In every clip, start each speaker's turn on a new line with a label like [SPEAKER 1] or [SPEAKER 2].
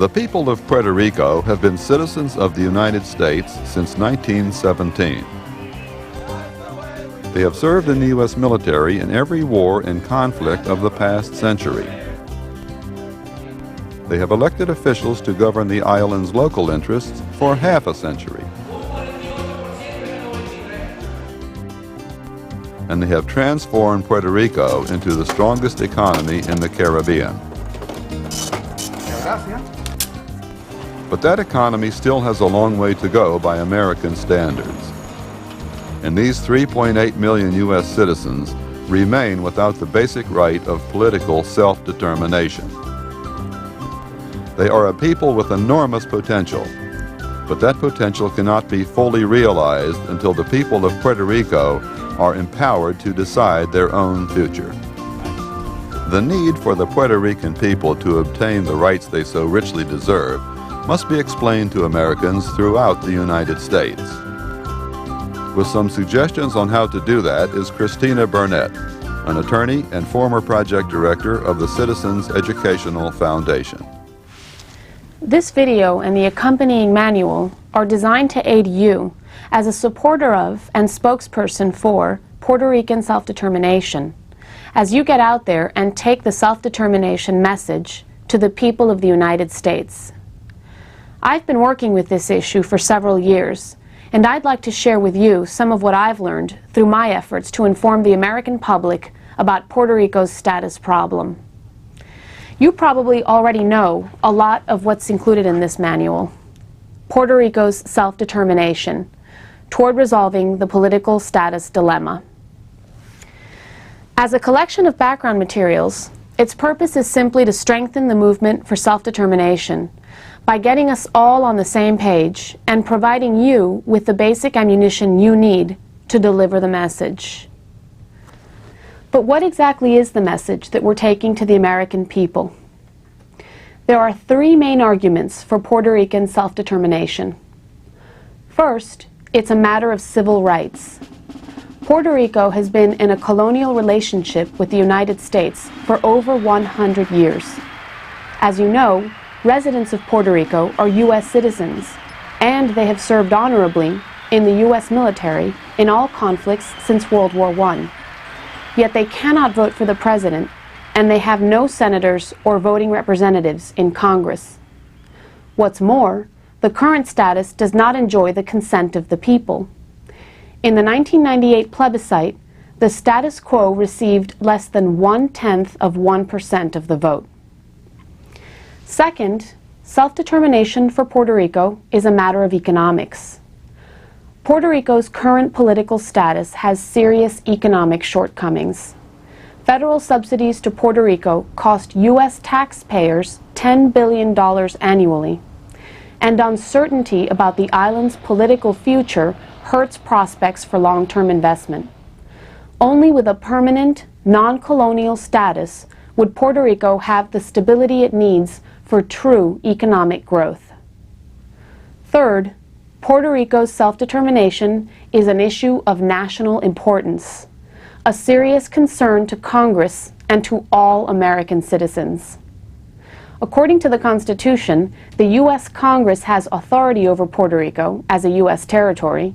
[SPEAKER 1] The people of Puerto Rico have been citizens of the United States since 1917. They have served in the U.S. military in every war and conflict of the past century. They have elected officials to govern the island's local interests for half a century. And they have transformed Puerto Rico into the strongest economy in the Caribbean. But that economy still has a long way to go by American standards. And these 3.8 million U.S. citizens remain without the basic right of political self-determination. They are a people with enormous potential, but that potential cannot be fully realized until the people of Puerto Rico are empowered to decide their own future. The need for the Puerto Rican people to obtain the rights they so richly deserve must be explained to Americans throughout the United States. With some suggestions on how to do that is Christina Burnett, an attorney and former project director of the Citizens Educational Foundation.
[SPEAKER 2] This video and the accompanying manual are designed to aid you as a supporter of and spokesperson for Puerto Rican self-determination as you get out there and take the self-determination message to the people of the United States. I've been working with this issue for several years, and I'd like to share with you some of what I've learned through my efforts to inform the American public about Puerto Rico's status problem. You probably already know a lot of what's included in this manual. Puerto Rico's self-determination toward resolving the political status dilemma. As a collection of background materials, its purpose is simply to strengthen the movement for self-determination by getting us all on the same page and providing you with the basic ammunition you need to deliver the message. But what exactly is the message that we're taking to the American people? There are three main arguments for Puerto Rican self-determination. First, it's a matter of civil rights. Puerto Rico has been in a colonial relationship with the United States for over 100 years. As you know, residents of Puerto Rico are U.S. citizens, and they have served honorably in the U.S. military in all conflicts since World War I. Yet they cannot vote for the president, and they have no senators or voting representatives in Congress. What's more, the current status does not enjoy the consent of the people. In the 1998 plebiscite, the status quo received less than 0.1% of the vote. Second, self-determination for Puerto Rico is a matter of economics. Puerto Rico's current political status has serious economic shortcomings. Federal subsidies to Puerto Rico cost U.S. taxpayers $10 billion annually, and uncertainty about the island's political future hurts prospects for long-term investment. Only with a permanent, non-colonial status would Puerto Rico have the stability it needs for true economic growth. Third, Puerto Rico's self-determination is an issue of national importance, a serious concern to Congress and to all American citizens. According to the Constitution, the U.S. Congress has authority over Puerto Rico as a U.S. territory,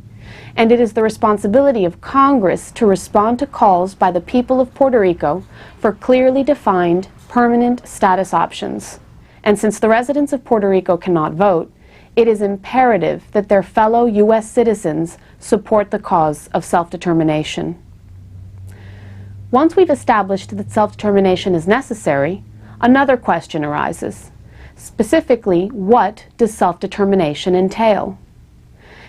[SPEAKER 2] and it is the responsibility of Congress to respond to calls by the people of Puerto Rico for clearly defined permanent status options. And since the residents of Puerto Rico cannot vote, it is imperative that their fellow U.S. citizens support the cause of self-determination. Once we've established that self-determination is necessary, another question arises. Specifically, what does self-determination entail?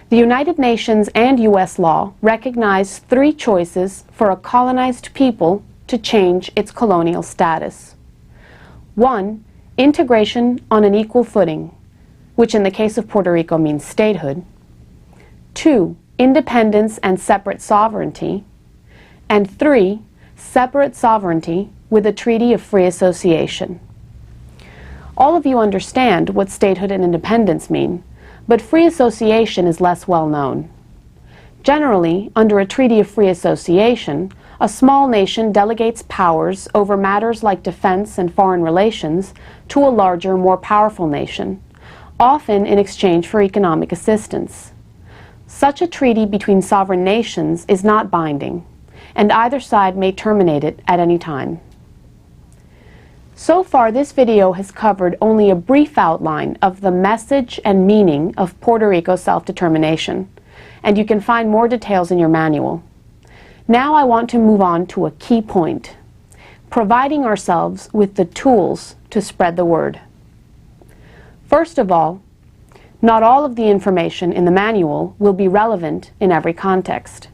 [SPEAKER 2] The United Nations and U.S. law recognize three choices for a colonized people to change its colonial status. 1. Integration on an equal footing, which in the case of Puerto Rico means statehood. 2. Independence and separate sovereignty. And 3. Separate sovereignty with a treaty of free association. All of you understand what statehood and independence mean, but free association is less well known. Generally, under a treaty of free association, a small nation delegates powers over matters like defense and foreign relations to a larger, more powerful nation, often in exchange for economic assistance. Such a treaty between sovereign nations is not binding, and either side may terminate it at any time. So far, this video has covered only a brief outline of the message and meaning of Puerto Rico self-determination, and you can find more details in your manual. Now I want to move on to a key point: providing ourselves with the tools to spread the word. First of all, not all of the information in the manual will be relevant in every context.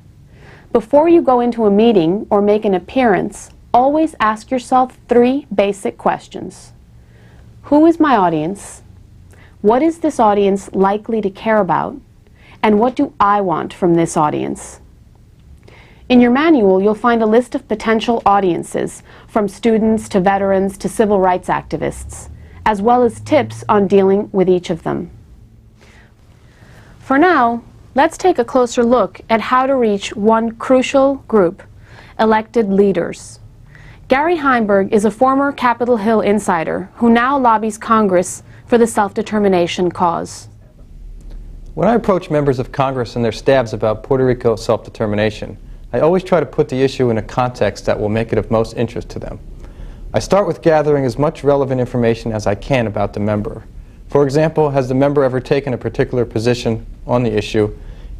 [SPEAKER 2] Before you go into a meeting or make an appearance, always ask yourself 3 basic questions. Who is my audience? What is this audience likely to care about? And what do I want from this audience? In your manual, you'll find a list of potential audiences, from students to veterans to civil rights activists, as well as tips on dealing with each of them. For now, let's take a closer look at how to reach one crucial group: elected leaders. Gary Heimberg is a former Capitol Hill insider who now lobbies Congress for the self-determination cause.
[SPEAKER 3] When I approach members of Congress and their staffs about Puerto Rico self-determination, I always try to put the issue in a context that will make it of most interest to them. I start with gathering as much relevant information as I can about the member. For example, has the member ever taken a particular position on the issue?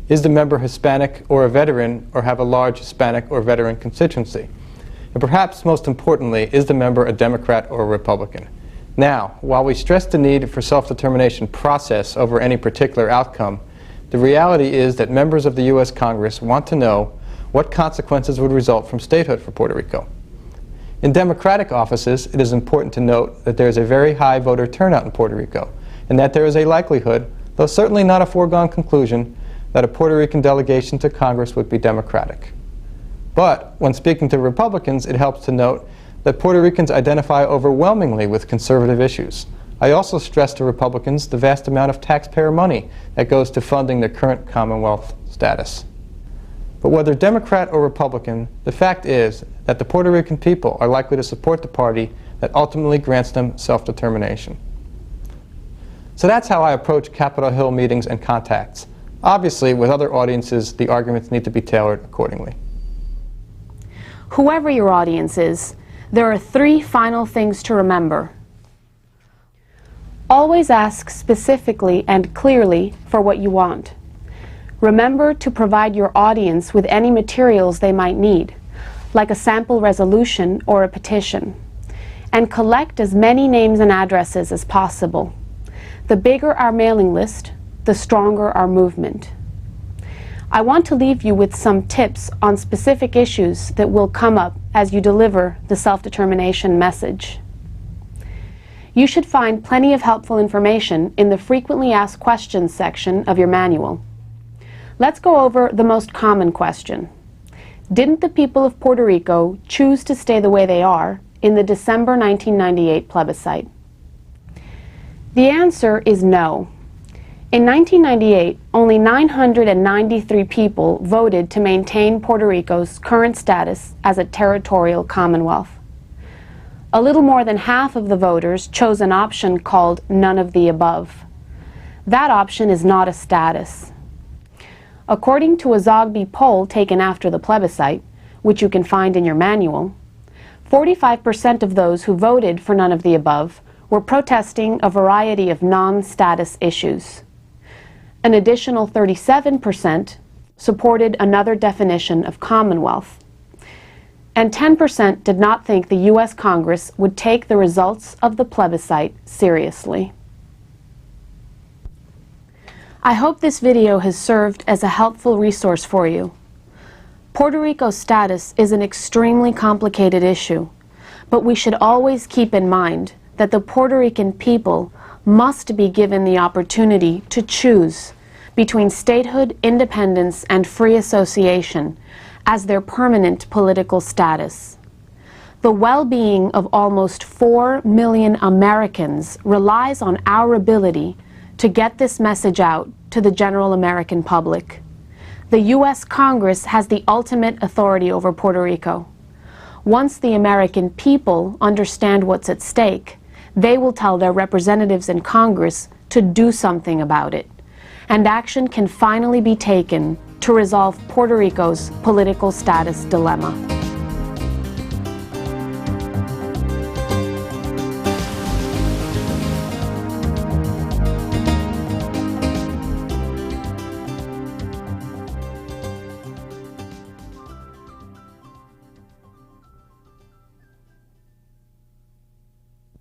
[SPEAKER 3] Is the member Hispanic or a veteran, or have a large Hispanic or veteran constituency? And perhaps most importantly, is the member a Democrat or a Republican? Now, while we stress the need for self-determination process over any particular outcome, the reality is that members of the U.S. Congress want to know what consequences would result from statehood for Puerto Rico. In Democratic offices, it is important to note that there is a very high voter turnout in Puerto Rico, and that there is a likelihood, though certainly not a foregone conclusion, that a Puerto Rican delegation to Congress would be Democratic. But when speaking to Republicans, it helps to note that Puerto Ricans identify overwhelmingly with conservative issues. I also stress to Republicans the vast amount of taxpayer money that goes to funding their current Commonwealth status. But whether Democrat or Republican, the fact is that the Puerto Rican people are likely to support the party that ultimately grants them self-determination. So that's how I approach Capitol Hill meetings and contacts. Obviously, with other audiences, the arguments need to be tailored accordingly.
[SPEAKER 2] Whoever your audience is, there are 3 final things to remember. Always ask specifically and clearly for what you want. Remember to provide your audience with any materials they might need, like a sample resolution or a petition, and collect as many names and addresses as possible. The bigger our mailing list, the stronger our movement. I want to leave you with some tips on specific issues that will come up as you deliver the self-determination message. You should find plenty of helpful information in the frequently asked questions section of your manual. Let's go over the most common question. Didn't the people of Puerto Rico choose to stay the way they are in the December 1998 plebiscite? The answer is no. In 1998, only 993 people voted to maintain Puerto Rico's current status as a territorial commonwealth. A little more than half of the voters chose an option called none of the above. That option is not a status. According to a Zogby poll taken after the plebiscite, which you can find in your manual, 45% of those who voted for none of the above were protesting a variety of non-status issues. An additional 37% supported another definition of Commonwealth. And 10% did not think the U.S. Congress would take the results of the plebiscite seriously. I hope this video has served as a helpful resource for you. Puerto Rico's status is an extremely complicated issue, but we should always keep in mind that the Puerto Rican people must be given the opportunity to choose between statehood, independence, and free association as their permanent political status. The well-being of almost 4 million Americans relies on our ability to get this message out to the general American public. The U.S. Congress has the ultimate authority over Puerto Rico. Once the American people understand what's at stake, they will tell their representatives in Congress to do something about it, and action can finally be taken to resolve Puerto Rico's political status dilemma.